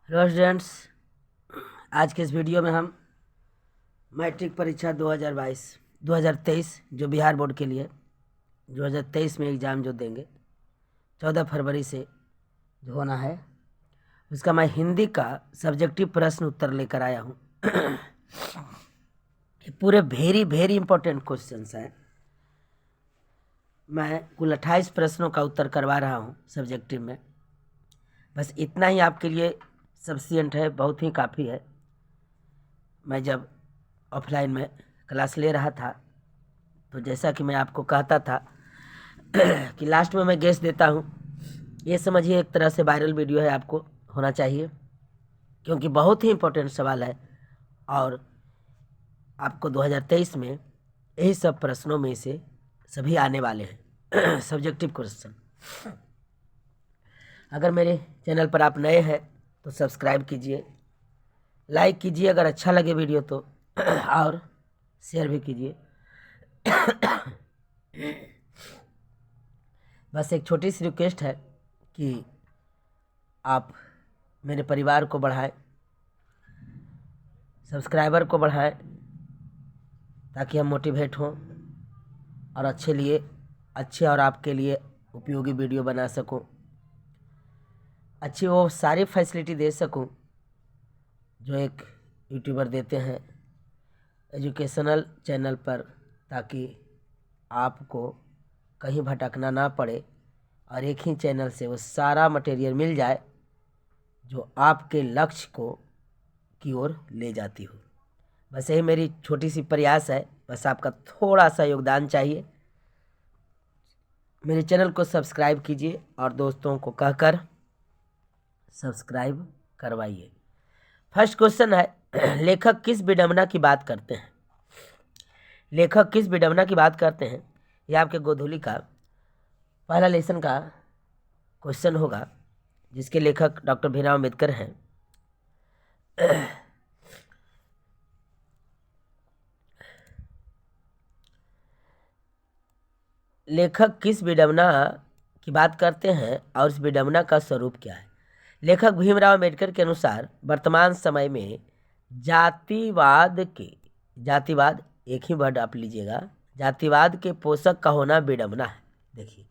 Hello students, आज के इस वीडियो में हम मैट्रिक परीक्षा 2023 जो बिहार बोर्ड के लिए 2023 में एग्ज़ाम जो देंगे 14 फरवरी से जो होना है, उसका मैं हिंदी का सब्जेक्टिव प्रश्न उत्तर लेकर आया हूँ। ये पूरे वेरी इंपॉर्टेंट क्वेश्चंस हैं। मैं कुल 28 प्रश्नों का उत्तर करवा रहा हूँ सब्जेक्टिव में। बस इतना ही आपके लिए सफिशिएंट है, बहुत ही काफ़ी है। मैं जब ऑफलाइन में क्लास ले रहा था तो जैसा कि मैं आपको कहता था कि लास्ट में मैं गेस देता हूँ, ये समझिए एक तरह से वायरल वीडियो है, आपको होना चाहिए क्योंकि बहुत ही इम्पोर्टेंट सवाल है और आपको 2023 में यही सब प्रश्नों में से सभी आने वाले हैं सब्जेक्टिव क्वेश्चन। अगर मेरे चैनल पर आप नए हैं तो सब्सक्राइब कीजिए, लाइक कीजिए अगर अच्छा लगे वीडियो तो और शेयर भी कीजिए। बस एक छोटी सी रिक्वेस्ट है कि आप मेरे परिवार को बढ़ाएं, सब्सक्राइबर को बढ़ाएं ताकि हम मोटिवेट हों और अच्छे और आपके लिए उपयोगी वीडियो बना सकूं, अच्छी वो सारी फैसिलिटी दे सकूं जो एक यूट्यूबर देते हैं एजुकेशनल चैनल पर, ताकि आपको कहीं भटकना ना पड़े और एक ही चैनल से वो सारा मटेरियल मिल जाए जो आपके लक्ष्य को की ओर ले जाती हो। बस यही मेरी छोटी सी प्रयास है, बस आपका थोड़ा सा योगदान चाहिए। मेरे चैनल को सब्सक्राइब कीजिए और दोस्तों को कहकर सब्सक्राइब करवाइए। फर्स्ट क्वेश्चन है, लेखक किस विडंबना की बात करते हैं? लेखक किस विडंबना की बात करते हैं? यह आपके गोधूली का पहला लेसन का क्वेश्चन होगा, जिसके लेखक डॉक्टर भीमराव अम्बेडकर हैं। लेखक किस विडंबना की बात करते हैं और इस विडंबना का स्वरूप क्या है? लेखक भीमराव अम्बेडकर के अनुसार वर्तमान समय में जातिवाद एक ही वर्ड आप लीजिएगा, जातिवाद के पोषक का होना विडंबना है। देखिए,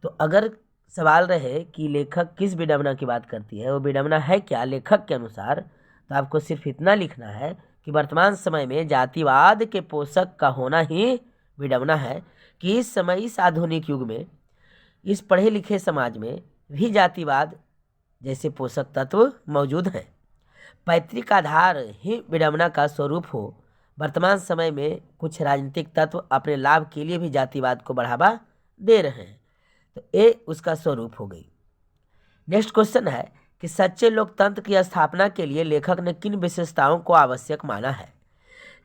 तो अगर सवाल रहे कि लेखक किस विडंबना की बात करती है, वो विडंबना है क्या लेखक के अनुसार, तो आपको सिर्फ इतना लिखना है कि वर्तमान समय में जातिवाद के पोषक का होना ही विडंबना है कि इस समय, इस आधुनिक युग में, इस पढ़े लिखे समाज में भी जातिवाद जैसे पोषक तत्व मौजूद हैं। पैतृक आधार ही विडंबना का स्वरूप हो। वर्तमान समय में कुछ राजनीतिक तत्व अपने लाभ के लिए भी जातिवाद को बढ़ावा दे रहे हैं, तो ये उसका स्वरूप हो गई। नेक्स्ट क्वेश्चन है कि सच्चे लोकतंत्र की स्थापना के लिए लेखक ने किन विशेषताओं को आवश्यक माना है?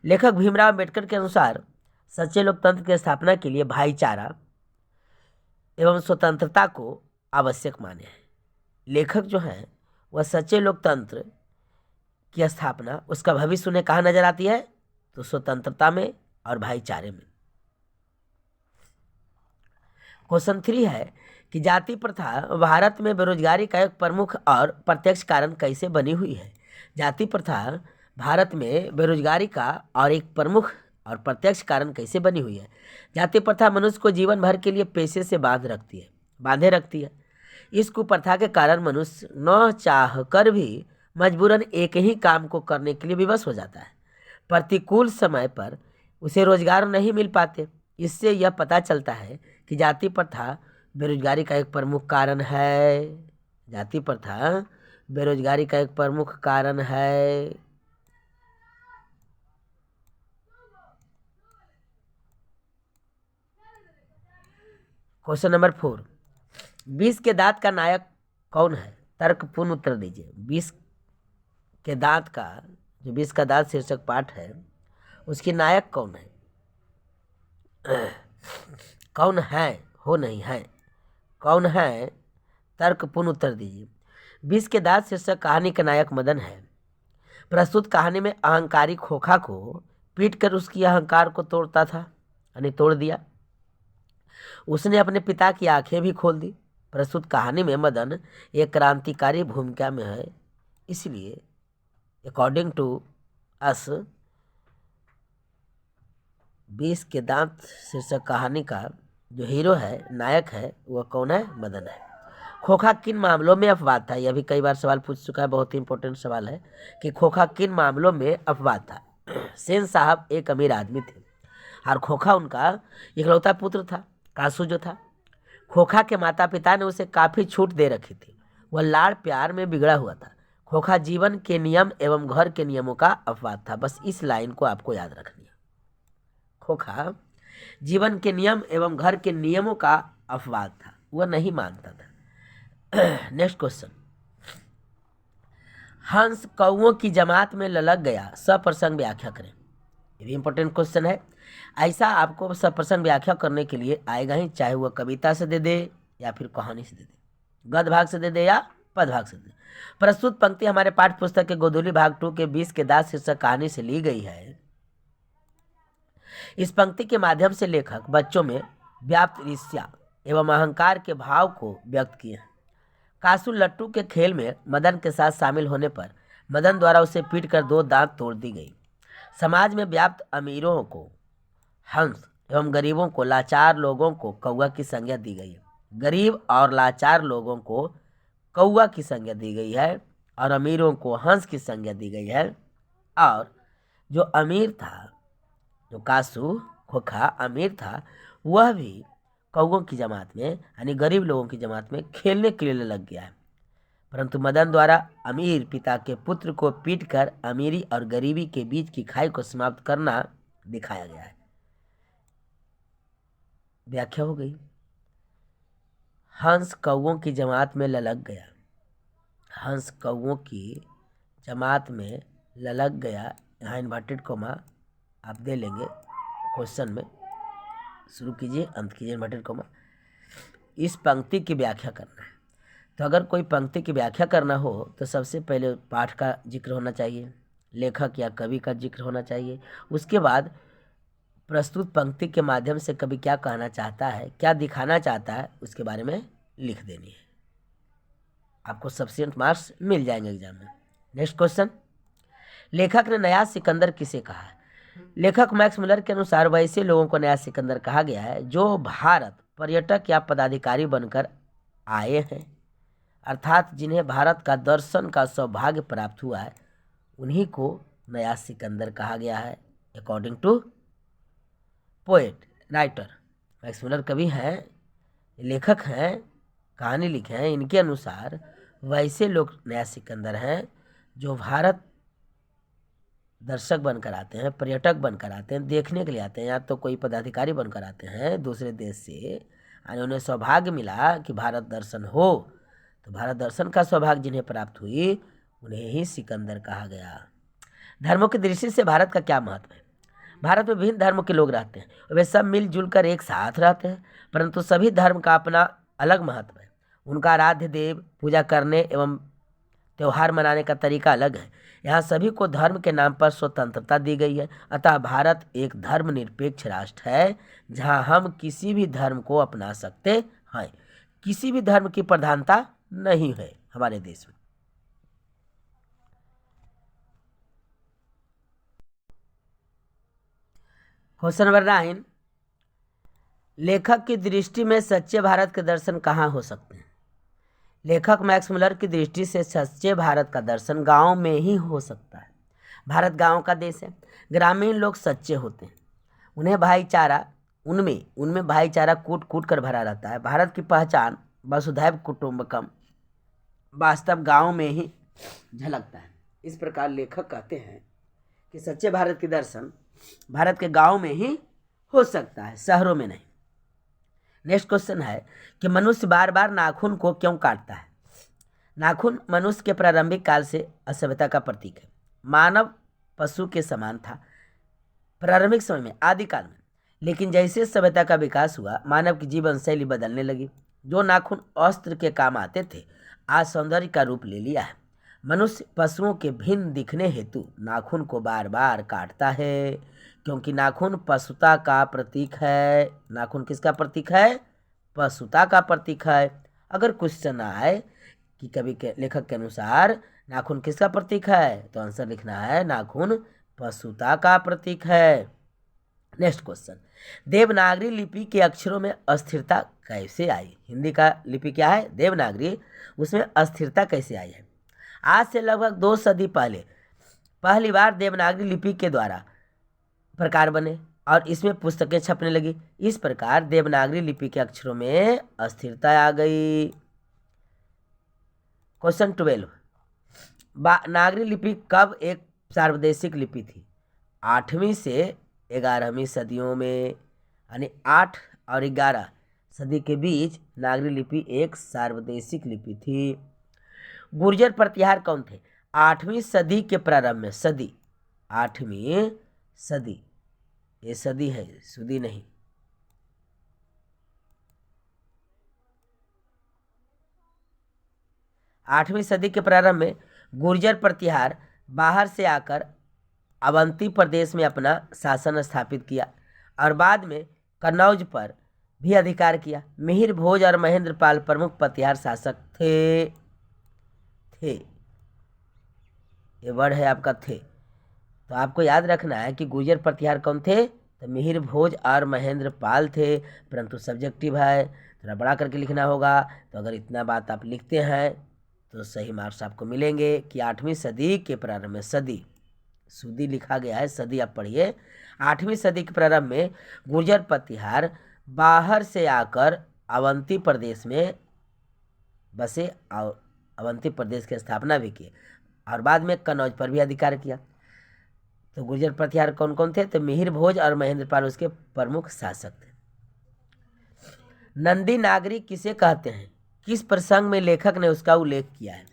लेखक भीमराव अम्बेडकर के अनुसार सच्चे लोकतंत्र की स्थापना के लिए भाईचारा एवं स्वतंत्रता को आवश्यक माने हैं। लेखक जो हैं वह सच्चे लोकतंत्र की स्थापना, उसका भविष्य उन्हें कहाँ नजर आती है? तो स्वतंत्रता में और भाईचारे में। क्वेश्चन 3 है कि जाति प्रथा भारत में बेरोजगारी का एक प्रमुख और प्रत्यक्ष कारण कैसे बनी हुई है? जाति प्रथा भारत में बेरोजगारी का और एक प्रमुख और प्रत्यक्ष कारण कैसे बनी हुई है? जाति प्रथा मनुष्य को जीवन भर के लिए पेशे से बांधे रखती है। इस कुप्रथा के कारण मनुष्य न चाह कर भी मजबूरन एक ही काम को करने के लिए विवश हो जाता है। प्रतिकूल समय पर उसे रोजगार नहीं मिल पाते। इससे यह पता चलता है कि जाति प्रथा बेरोजगारी का एक प्रमुख कारण है। जाति प्रथा बेरोजगारी का एक प्रमुख कारण है। क्वेश्चन नंबर 4, विष के दांत का नायक कौन है? तर्कपूर्ण उत्तर दीजिए। विष के दांत का, जो विष का दांत शीर्षक पाठ है, उसकी नायक कौन है? कौन है, हो नहीं है, कौन है? तर्कपूर्ण उत्तर दीजिए। विष के दांत शीर्षक कहानी का नायक मदन है। प्रस्तुत कहानी में अहंकारी खोखा को पीट कर उसकी अहंकार को तोड़ता था, यानी तोड़ दिया। उसने अपने पिता की आंखें भी खोल दी। प्रस्तुत कहानी में मदन एक क्रांतिकारी भूमिका में है। इसलिए अकॉर्डिंग टू अस 20 के दांत शीर्षक कहानी का जो हीरो है, नायक है, वह कौन है? मदन है। खोखा किन मामलों में अपवाद था? यह भी कई बार सवाल पूछ चुका है, बहुत ही इंपॉर्टेंट सवाल है कि खोखा किन मामलों में अपवाद था। सेन साहब एक अमीर आदमी थे और खोखा उनका इकलौता पुत्र था, कासू जो था। खोखा के माता पिता ने उसे काफ़ी छूट दे रखी थी। वह लाड़ प्यार में बिगड़ा हुआ था। खोखा जीवन के नियम एवं घर के नियमों का अपवाद था। बस इस लाइन को आपको याद रखनी है। खोखा जीवन के नियम एवं घर के नियमों का अपवाद था, वह नहीं मानता था। नेक्स्ट क्वेश्चन, हंस कौओं की जमात में ललक गया, सप्रसंग व्याख्या करें। ये भी इंपॉर्टेंट क्वेश्चन है। ऐसा आपको सप्रसंग व्याख्या करने के लिए आएगा ही, चाहे वह कविता से दे दे या फिर कहानी से दे दे, गद्य भाग से दे दे या पद भाग से दे दे। प्रस्तुत पंक्ति हमारे पाठ्य पुस्तक के गोधूली भाग 2 के 20 के दास शीर्षक कहानी से ली गई है। इस पंक्ति के माध्यम से लेखक बच्चों में व्याप्त ईर्ष्या एवं अहंकार के भाव को व्यक्त किए हैं। कासू लट्टू के खेल में मदन के साथ शामिल होने पर मदन द्वारा उसे पीट कर 2 दांत तोड़ दी गई। समाज में व्याप्त अमीरों को हंस एवं गरीबों को लाचार लोगों को कौआ की संज्ञा दी गई है। गरीब और लाचार लोगों को कौआ की संज्ञा दी गई है और अमीरों को हंस की संज्ञा दी गई है। और जो अमीर था, जो कासू खोखा अमीर था, वह भी कौओं की जमात में यानी गरीब लोगों की जमात में खेलने के लिए लग गया है। परंतु मदन द्वारा अमीर पिता के पुत्र को पीटकर अमीरी और गरीबी के बीच की खाई को समाप्त करना दिखाया गया है। व्याख्या हो गई। हंस कौओं की जमात में ललक गया, हंस कौओं की जमात में ललक गया, यहाँ इन्वर्टेड कोमा आप दे लेंगे क्वेश्चन में, शुरू कीजिए अंत कीजिए इन्वर्टेड कोमा। इस पंक्ति की व्याख्या करना है। तो अगर कोई पंक्ति की व्याख्या करना हो तो सबसे पहले पाठ का जिक्र होना चाहिए, लेखक या कवि का जिक्र होना चाहिए। उसके बाद प्रस्तुत पंक्ति के माध्यम से कवि क्या कहना चाहता है, क्या दिखाना चाहता है, उसके बारे में लिख देनी है। आपको सफिशिएंट मार्क्स मिल जाएंगे एग्जाम में। नेक्स्ट क्वेश्चन, लेखक ने नया सिकंदर किसे कहा है? लेखक मैक्स मुलर के अनुसार वैसे लोगों को नया सिकंदर कहा गया है जो भारत पर्यटक या पदाधिकारी बनकर आए हैं, अर्थात जिन्हें भारत का दर्शन का सौभाग्य प्राप्त हुआ है, उन्हीं को नया सिकंदर कहा गया है। According to poet writer Max Muller कवि हैं, लेखक हैं, कहानी लिखे हैं, इनके अनुसार वैसे लोग नया सिकंदर हैं जो भारत दर्शक बनकर आते हैं, पर्यटक बनकर आते हैं, देखने के लिए आते हैं, या तो कोई पदाधिकारी बनकर आते हैं दूसरे देश से, और उन्हें सौभाग्य मिला कि भारत दर्शन हो, तो भारत दर्शन का सौभाग्य जिन्हें प्राप्त हुई उन्हें ही सिकंदर कहा गया। धर्मों की दृष्टि से भारत का क्या महत्व है? भारत में विभिन्न धर्मों के लोग रहते हैं और वे सब मिलजुल कर एक साथ रहते हैं, परंतु सभी धर्म का अपना अलग महत्व है। उनका आराध्य देव पूजा करने एवं त्यौहार मनाने का तरीका अलग है। यहाँ सभी को धर्म के नाम पर स्वतंत्रता दी गई है। अतः भारत एक धर्मनिरपेक्ष राष्ट्र है जहाँ हम किसी भी धर्म को अपना सकते हैं। किसी भी धर्म की प्रधानता नहीं है हमारे देश में। क्वेश्चन नंबर 9, लेखक की दृष्टि में सच्चे भारत के दर्शन कहाँ हो सकते हैं? लेखक मैक्स मुलर की दृष्टि से सच्चे भारत का दर्शन गांव में ही हो सकता है। भारत गांव का देश है। ग्रामीण लोग सच्चे होते हैं, उन्हें भाईचारा उनमें भाईचारा कूट कूट कर भरा रहता है। भारत की पहचान वसुधैव कुटुंबकम वास्तव गांव में ही झलकता है। इस प्रकार लेखक कहते हैं कि सच्चे भारत के दर्शन भारत के गांव में ही हो सकता है, शहरों में नहीं। नेक्स्ट क्वेश्चन है कि मनुष्य बार बार नाखून को क्यों काटता है? नाखून मनुष्य के प्रारंभिक काल से असभ्यता का प्रतीक है। मानव पशु के समान था प्रारंभिक समय में, आदिकाल में, लेकिन जैसे सभ्यता का विकास हुआ मानव की जीवन शैली बदलने लगी। जो नाखून अस्त्र के काम आते थे आज सौंदर्य का रूप ले लिया है। मनुष्य पशुओं के भिन्न दिखने हेतु नाखून को बार बार काटता है, क्योंकि नाखून पशुता का प्रतीक है। नाखून किसका प्रतीक है? पशुता का प्रतीक है। अगर क्वेश्चन आए कि कवि के लेखक के अनुसार नाखून किसका प्रतीक है, तो आंसर लिखना है नाखून पशुता का प्रतीक है। नेक्स्ट क्वेश्चन, देवनागरी लिपि के अक्षरों में अस्थिरता कैसे आई। हिंदी का लिपि क्या है, देवनागरी, उसमें अस्थिरता कैसे आई है। आज से लगभग 2 सदी पहले पहली बार देवनागरी लिपि के द्वारा प्रकार बने और इसमें पुस्तकें छपने लगी। इस प्रकार देवनागरी लिपि के अक्षरों में अस्थिरता आ गई। क्वेश्चन 12, नागरी लिपि कब एक सार्वदेशिक लिपि थी। 8वीं से 11वीं सदियों में, यानी 8 और 11 सदी के बीच नागरी लिपि एक सार्वदेशिक लिपि थी। गुर्जर प्रतिहार कौन थे। 8वीं सदी के प्रारंभ में, सदी 8वीं सदी, ये सदी है सुदी नहीं, 8वीं सदी के प्रारंभ में गुर्जर प्रतिहार बाहर से आकर अवंती प्रदेश में अपना शासन स्थापित किया और बाद में कन्नौज पर भी अधिकार किया। मिहिर भोज और महेंद्रपाल प्रमुख प्रतिहार शासक थे। ये वर्ड है आपका थे, तो आपको याद रखना है कि गुर्जर प्रतिहार कौन थे, तो मिहिर भोज और महेंद्रपाल थे, परंतु सब्जेक्टिव है, थोड़ा बड़ा करके लिखना होगा। तो अगर इतना बात आप लिखते हैं तो सही मार्क्स आपको मिलेंगे कि 8वीं सदी के प्रारंभ में, सदी सुदी लिखा गया है, सदी आप पढ़िए। 8वीं सदी के प्रारंभ में गुर्जर प्रतिहार बाहर से आकर अवंती प्रदेश में बसे और अवंती प्रदेश की स्थापना भी की और बाद में कन्नौज पर भी अधिकार किया। तो गुर्जर प्रतिहार कौन कौन थे, तो मिहिर भोज और महेंद्रपाल उसके प्रमुख शासक थे। नंदी नागरी किसे कहते हैं, किस प्रसंग में लेखक ने उसका उल्लेख किया है।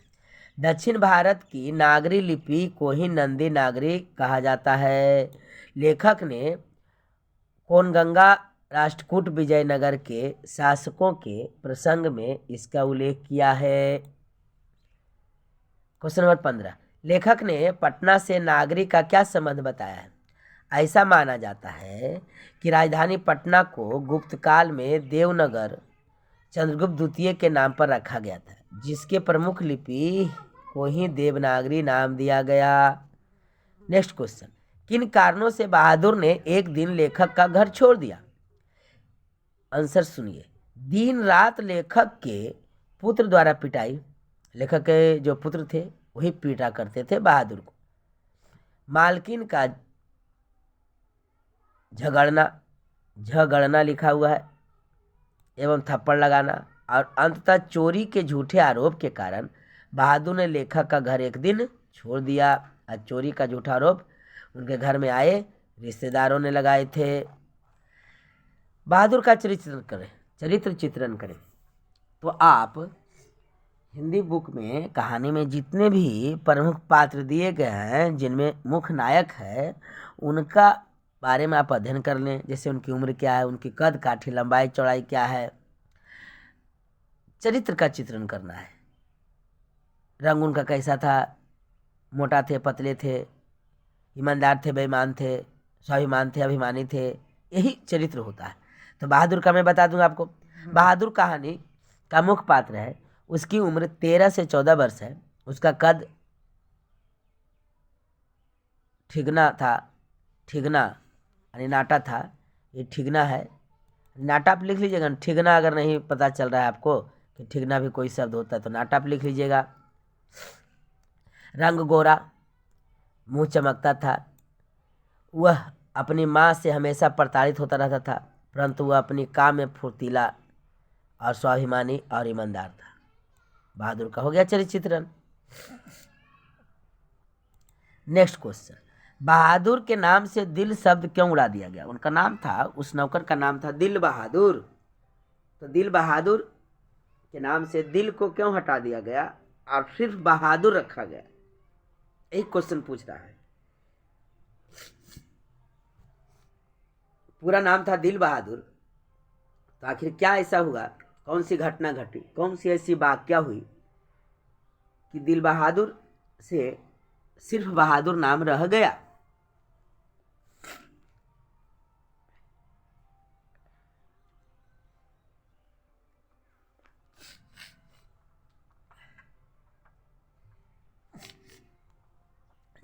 दक्षिण भारत की नागरी लिपि को ही नंदी नागरी कहा जाता है। लेखक ने कोनगंगा राष्ट्रकूट विजयनगर के शासकों के प्रसंग में इसका उल्लेख किया है। क्वेश्चन नंबर 15, लेखक ने पटना से नागरी का क्या संबंध बताया है। ऐसा माना जाता है कि राजधानी पटना को गुप्त काल में देवनगर चंद्रगुप्त द्वितीय के नाम पर रखा गया था, जिसके प्रमुख लिपि को ही देवनागरी नाम दिया गया। नेक्स्ट क्वेश्चन, किन कारणों से बहादुर ने एक दिन लेखक का घर छोड़ दिया। आंसर सुनिए, दिन रात लेखक के पुत्र द्वारा पिटाई, लेखक के जो पुत्र थे वही पीटा करते थे बहादुर को, मालकिन का झगड़ना लिखा हुआ है एवं थप्पड़ लगाना, और अंततः चोरी के झूठे आरोप के कारण बहादुर ने लेखक का घर एक दिन छोड़ दिया। और चोरी का झूठा आरोप उनके घर में आए रिश्तेदारों ने लगाए थे। बहादुर का चरित्र चित्रण करें तो आप हिंदी बुक में कहानी में जितने भी प्रमुख पात्र दिए गए हैं, जिनमें मुख्य नायक है, उनका बारे में आप अध्ययन कर लें। जैसे उनकी उम्र क्या है, उनकी कद काठी लंबाई चौड़ाई क्या है, चरित्र का चित्रण करना है। रंग उनका कैसा था, मोटा थे पतले थे, ईमानदार थे बेईमान थे, स्वाभिमान थे अभिमानी थे, यही चरित्र होता है। तो बहादुर का मैं बता दूंगा आपको। बहादुर कहानी का मुख्य पात्र है, उसकी उम्र 13 से 14 वर्ष है, उसका कद ठिगना यानी नाटा था, ये ठिगना है, नाटा आप लिख लीजिएगा। ठिगना अगर नहीं पता चल रहा है आपको कि ठिगना भी कोई शब्द होता है तो नाटा आप लिख लीजिएगा। रंग गोरा, मुंह चमकता था, वह अपनी माँ से हमेशा प्रताड़ित होता रहता था, परंतु वह अपनी काम में फुर्तीला और स्वाभिमानी और ईमानदार था। बहादुर का हो गया चरित्र चित्रण। नेक्स्ट क्वेश्चन, बहादुर के नाम से दिल शब्द क्यों उड़ा दिया गया। उनका नाम था, उस नौकर का नाम था दिल बहादुर, तो दिल बहादुर के नाम से दिल को क्यों हटा दिया गया और सिर्फ बहादुर रखा गया, एक क्वेश्चन पूछ रहा है। पूरा नाम था दिल बहादुर, तो आखिर क्या ऐसा हुआ, कौन सी घटना घटी, कौन सी ऐसी वाकया हुई कि दिल बहादुर से सिर्फ बहादुर नाम रह गया।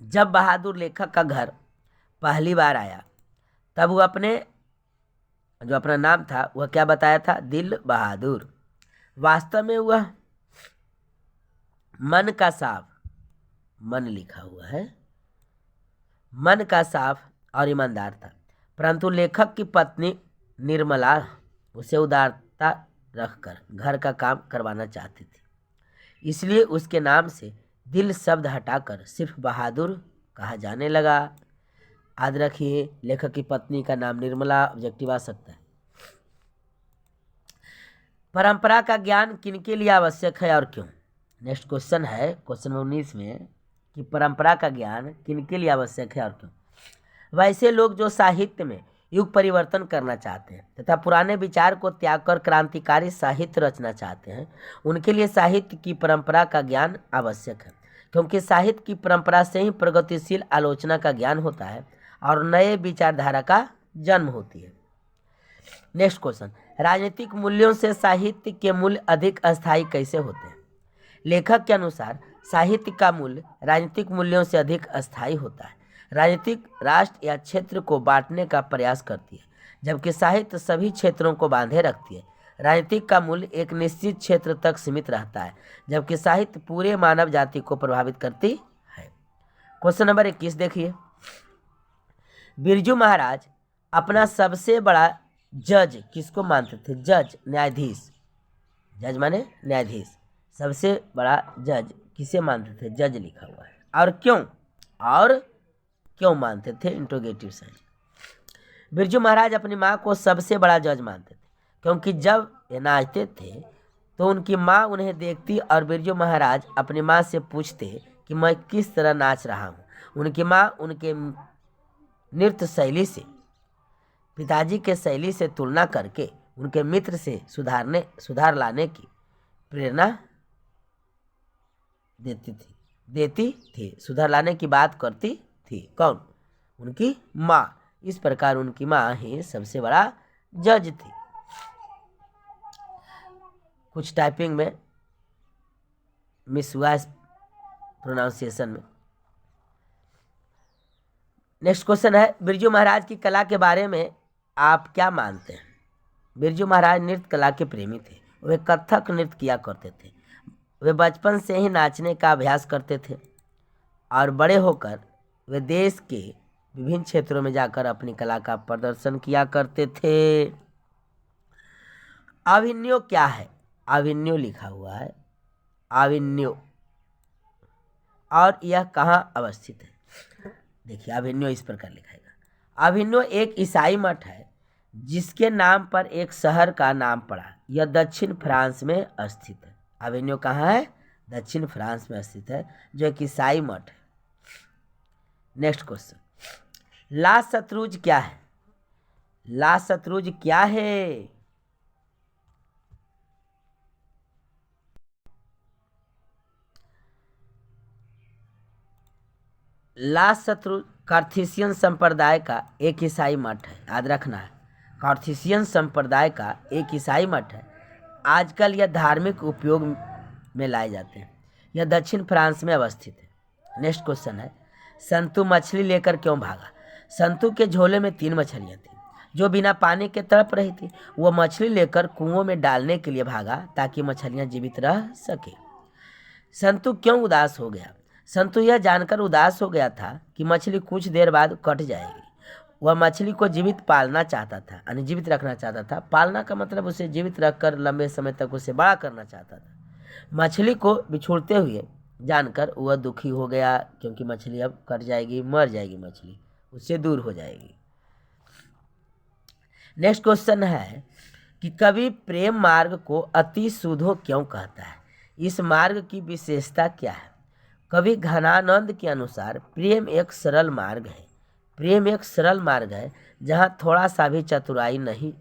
जब बहादुर लेखक का घर पहली बार आया तब वो अपने जो अपना नाम था वह क्या बताया था, दिल बहादुर। वास्तव में वह मन का साफ, मन लिखा हुआ है, मन का साफ और ईमानदार था, परंतु लेखक की पत्नी निर्मला उसे उदारता रखकर घर का काम करवाना चाहती थी। इसलिए उसके नाम से दिल शब्द हटाकर सिर्फ बहादुर कहा जाने लगा। याद रखिए, लेखक की पत्नी का नाम निर्मला ऑब्जेक्टिव आ सकता है। परंपरा का ज्ञान किनके लिए आवश्यक है और क्यों? नेक्स्ट क्वेश्चन है, क्वेश्चन 19 में, कि परंपरा का ज्ञान किनके लिए आवश्यक है और क्यों? वैसे लोग जो साहित्य में युग परिवर्तन करना चाहते हैं तथा पुराने विचार को त्याग कर क्रांतिकारी साहित्य रचना चाहते हैं, उनके लिए साहित्य की परंपरा का ज्ञान आवश्यक है, क्योंकि साहित्य की परंपरा से ही प्रगतिशील आलोचना का ज्ञान होता है और नए विचारधारा का जन्म होती है। नेक्स्ट क्वेश्चन, राजनीतिक मूल्यों से साहित्य के मूल्य अधिक अस्थायी कैसे होते हैं? लेखक के अनुसार साहित्य का मूल्य राजनीतिक मूल्यों से अधिक अस्थायी होता है। राजनीतिक राष्ट्र या क्षेत्र को बांटने का प्रयास करती है, जबकि साहित्य सभी क्षेत्रों को बांधे रखती है। राजनीतिक का मूल्य एक निश्चित क्षेत्र तक सीमित रहता है, जबकि साहित्य पूरे मानव जाति को प्रभावित करती है। क्वेश्चन नंबर 21 देखिए, बिरजू महाराज अपना सबसे बड़ा जज किसको मानते थे? जज, न्यायाधीश। जज माने न्यायाधीश। सबसे बड़ा जज किसे मानते थे? जज लिखा हुआ है। और क्यों? और क्यों मानते थे? Interrogative sign. बिरजू महाराज अपनी माँ को सबसे बड़ा जज मानते थे, क्योंकि जब ये नाचते थे तो उनकी माँ उन्हें देखती और बिरजू महाराज अपनी माँ से पूछते कि मैं किस तरह नाच रहा हूँ। उनकी माँ उनके नृत्य शैली से पिताजी के शैली से तुलना करके उनके मित्र से सुधार लाने की प्रेरणा देती थी, सुधार लाने की बात करती थी। कौन? उनकी माँ। इस प्रकार उनकी माँ ही सबसे बड़ा जज थी। कुछ टाइपिंग में मिस हुआ प्रोनाउंसिएशन में। नेक्स्ट क्वेश्चन है, बिरजू महाराज की कला के बारे में आप क्या मानते हैं? बिरजू महाराज नृत्य कला के प्रेमी थे। वे कथक नृत्य किया करते थे। वे बचपन से ही नाचने का अभ्यास करते थे और बड़े होकर वे देश के विभिन्न क्षेत्रों में जाकर अपनी कला का प्रदर्शन किया करते थे। अभिनयो क्या है? अभिनयो लिखा हुआ है, अभिनयो। और यह कहाँ अवस्थित है? देखिए, अभिनयो इस प्रकार लिखाएगा। अभिनयो एक ईसाई मठ है जिसके नाम पर एक शहर का नाम पड़ा। यह दक्षिण फ्रांस में स्थित है। अभिनयो कहाँ है? दक्षिण फ्रांस में स्थित है, जो एक ईसाई मठ है। नेक्स्ट क्वेश्चन, ला शत्रुज क्या है? ला शत्रुज क्या है? ला शत्रुज कार्थिसियन संप्रदाय का एक ईसाई मठ है। याद रखना है, कार्थिसियन संप्रदाय का एक ईसाई मठ है। आजकल यह धार्मिक उपयोग में लाए जाते हैं। यह दक्षिण फ्रांस में अवस्थित है। नेक्स्ट क्वेश्चन है, संतु मछली लेकर क्यों भागा? संतु के झोले में 3 मछलियां थी जो बिना पानी के तड़प रही थी। वह मछली लेकर कुओं में डालने के लिए भागा ताकि मछलियां जीवित रह सके। संतु क्यों उदास हो गया? संतु यह जानकर उदास हो गया था कि मछली कुछ देर बाद कट जाएगी। वह मछली को जीवित पालना चाहता था, यानी जीवित रखना चाहता था। पालना का मतलब उसे जीवित रखकर लंबे समय तक उसे बड़ा करना चाहता था। मछली को बिछुड़ते हुए जानकर वह दुखी हो गया, क्योंकि मछली अब कट जाएगी, मर जाएगी, मछली उससे दूर हो जाएगी। नेक्स्ट क्वेश्चन है कि कवि प्रेम मार्ग को अति सुधो क्यों कहता है? इस मार्ग की विशेषता क्या है? कवि घनानंद के अनुसार प्रेम एक सरल मार्ग है। प्रेम एक सरल मार्ग है जहाँ थोड़ा सा भी चतुराई नहीं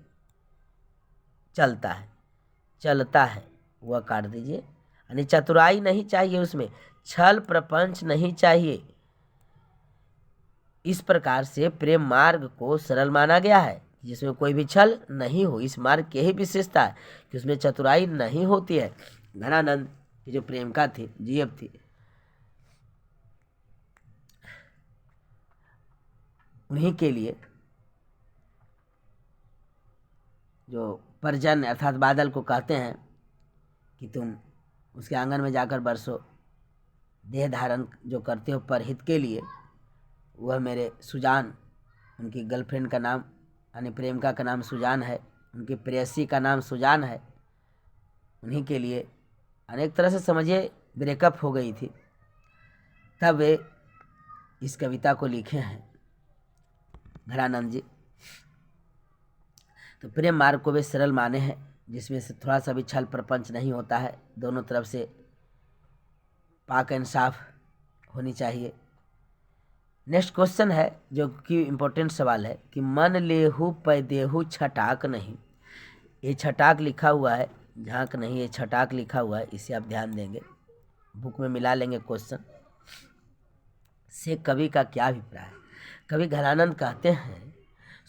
चलता है, वह काट दीजिए, यानी चतुराई नहीं चाहिए, उसमें छल प्रपंच नहीं चाहिए। इस प्रकार से प्रेम मार्ग को सरल माना गया है, जिसमें कोई भी छल नहीं हो। इस मार्ग की यही विशेषता है कि उसमें चतुराई नहीं होती है। घनानंद की जो प्रेमिका थी, जीएफ थी, उन्हीं के लिए जो परजन अर्थात बादल को कहते हैं कि तुम उसके आंगन में जाकर बरसो, देह धारण जो करते हो परहित के लिए, वह मेरे सुजान, उनकी गर्लफ्रेंड का नाम यानी प्रेमिका का नाम सुजान है, उनकी प्रेयसी का नाम सुजान है, उन्हीं के लिए अनेक तरह से समझिए ब्रेकअप हो गई थी, तब वे इस कविता को लिखे हैं घरानंद जी। तो प्रेम मार्ग को वे सरल माने हैं, जिसमें से थोड़ा सा भी छल प्रपंच नहीं होता है, दोनों तरफ से पाक इंसाफ होनी चाहिए। नेक्स्ट क्वेश्चन है जो कि इम्पोर्टेंट सवाल है कि मन लेहू पैदेहू छटाक नहीं। ये छटाक लिखा हुआ है, झांक नहीं, ये छटाक लिखा हुआ है, इसे आप ध्यान देंगे, बुक में मिला लेंगे क्वेश्चन से। कवि का क्या अभिप्राय है? कवि घरानंद कहते हैं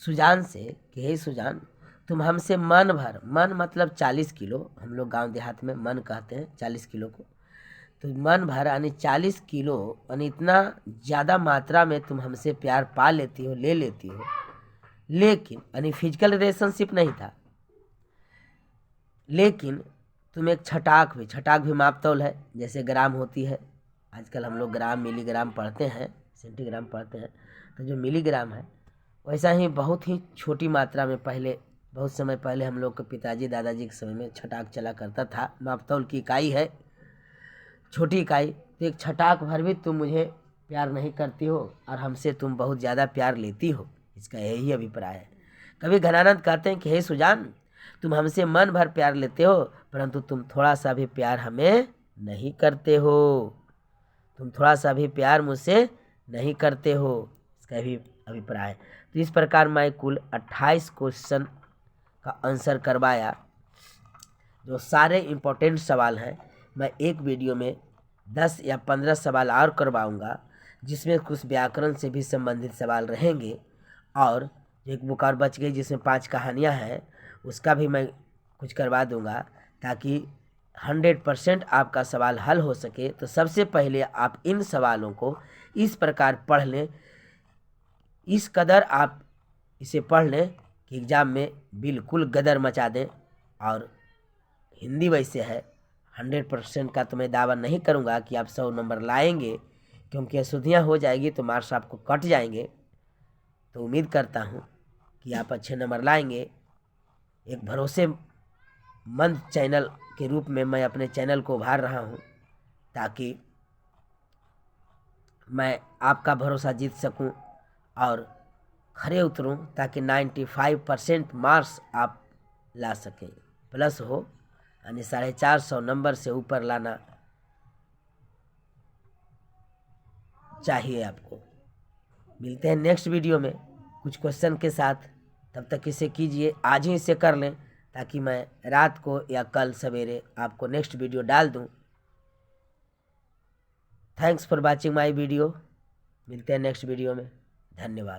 सुजान से कि हे सुजान, तुम हमसे मन भर, मन मतलब 40 किलो, हम लोग गांव देहात में मन कहते हैं 40 किलो को, तो मन भर यानी 40 किलो यानी इतना ज़्यादा मात्रा में तुम हमसे प्यार पा लेती हो, ले लेती हो, लेकिन यानी फिजिकल रिलेशनशिप नहीं था, लेकिन तुम एक छटाक भी माप तौल है, जैसे ग्राम होती है, आजकल हम लोग ग्राम मिलीग्राम पढ़ते हैं, सेंटीग्राम पढ़ते हैं, तो जो मिलीग्राम है वैसा ही बहुत ही छोटी मात्रा में पहले, बहुत समय पहले हम लोग के पिताजी दादाजी के समय में छटाक चला करता था, माप तौल की इकाई है, छोटी इकाई। तो एक छटाक भर भी तुम मुझे प्यार नहीं करती हो और हमसे तुम बहुत ज़्यादा प्यार लेती हो, इसका यही अभिप्राय है। कवि घरानंद कहते हैं कि हे सुजान, तुम हमसे मन भर प्यार लेते हो, परंतु तुम थोड़ा सा भी प्यार हमें नहीं करते हो, तुम थोड़ा सा भी प्यार मुझसे नहीं करते हो, इसका भी अभिप्राय है। तो इस प्रकार मैं कुल 28 क्वेश्चन का आंसर करवाया, जो सारे इम्पोर्टेंट सवाल हैं। मैं एक वीडियो में 10 या 15 सवाल और करवाऊंगा, जिसमें कुछ व्याकरण से भी संबंधित सवाल रहेंगे, और एक बुक और बच गई जिसमें 5 कहानियां हैं, उसका भी मैं कुछ करवा दूंगा, ताकि 100% आपका सवाल हल हो सके। तो सबसे पहले आप इन सवालों को इस प्रकार पढ़ लें, इस कदर आप इसे पढ़ लें कि एग्ज़ाम में बिल्कुल गदर मचा दें। और हिंदी वैसे है, 100% का तो मैं दावा नहीं करूंगा कि आप 100 नंबर लाएंगे, क्योंकि अशुद्धियाँ हो जाएगी तो मार्क्स आपको कट जाएंगे। तो उम्मीद करता हूं कि आप अच्छे नंबर लाएंगे। एक भरोसेमंद चैनल के रूप में मैं अपने चैनल को उभार रहा हूं, ताकि मैं आपका भरोसा जीत सकूं और खरे उतरूं, ताकि 95% मार्क्स आप ला सकें, प्लस हो, यानी 450 नंबर से ऊपर लाना चाहिए आपको। मिलते हैं नेक्स्ट वीडियो में कुछ क्वेश्चन के साथ, तब तक इसे कीजिए, आज ही इसे कर लें, ताकि मैं रात को या कल सवेरे आपको नेक्स्ट वीडियो डाल दूं। Thanks for watching my video. मिलते हैं नेक्स्ट वीडियो में, धन्यवाद।